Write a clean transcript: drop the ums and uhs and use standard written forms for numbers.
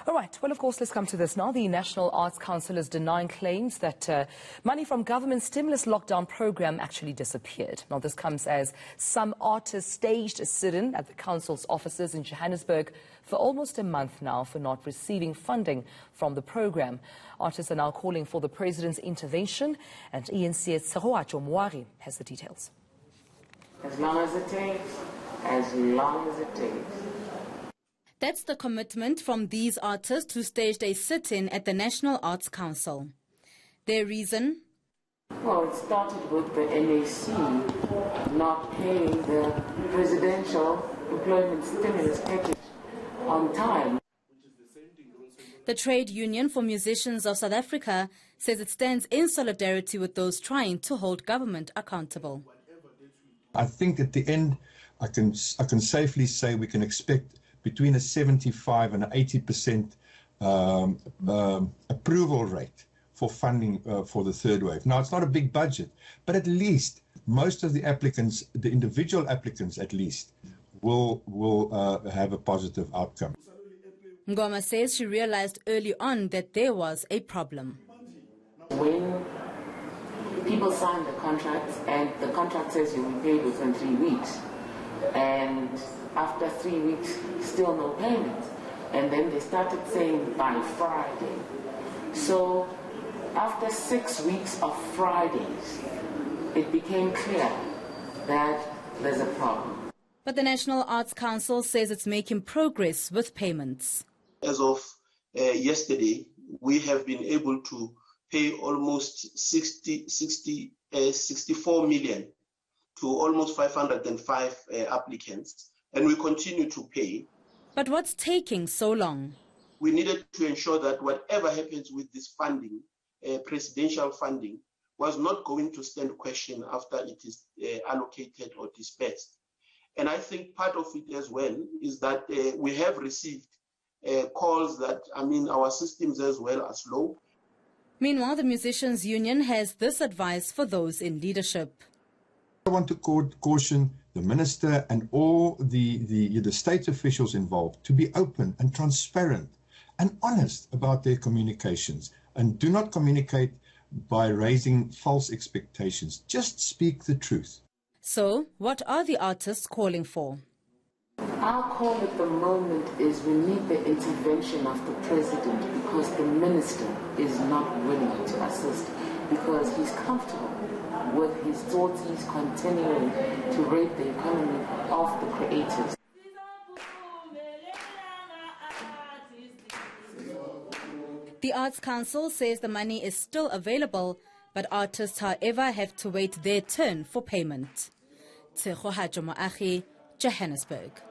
All right. Well, of course, let's come to this now. The National Arts Council is denying claims that money from government stimulus lockdown program actually disappeared. Now, this comes as some artists staged a sit-in at the council's offices in Johannesburg for almost a month now for not receiving funding from the program. Artists are now calling for the president's intervention, and eNCA Tshegohaco Moagi has the details. As long as it takes, as long as it takes. That's the commitment from these artists who staged a sit-in at the National Arts Council. Their reason? Well, it started with the NAC not paying the presidential employment stimulus package on time. The Trade Union for Musicians of South Africa says it stands in solidarity with those trying to hold government accountable. I think at the end, I can safely say we can expect between a 75 and 80% approval rate for funding for the third wave. Now, it's not a big budget, but at least most of the applicants, the individual applicants at least, will have a positive outcome. Ngoma says she realized early on that there was a problem. When people sign the contracts and the contract says you'll be paid within 3 weeks, and after 3 weeks, still no payment. And then they started saying by Friday. So after 6 weeks of Fridays, it became clear that there's a problem. But the National Arts Council says it's making progress with payments. As of yesterday, we have been able to pay almost 64 million to almost 505 applicants. And we continue to pay. But what's taking so long? We needed to ensure that whatever happens with this funding, presidential funding, was not going to stand question after it is allocated or dispersed. And I think part of it as well is that we have received calls that, our systems as well are slow. Meanwhile, the Musicians Union has this advice for those in leadership. I want to caution the minister and all the state officials involved to be open and transparent and honest about their communications, and do not communicate by raising false expectations. Just speak the truth. So, what are the artists calling for? Our call at the moment is we need the intervention of the president, because the minister is not willing to assist, because he's comfortable with his thoughts. He's continuing to rape the economy of the creators. The Arts Council says the money is still available, but artists, however, have to wait their turn for payment. Tshegohaco Moagi, Johannesburg.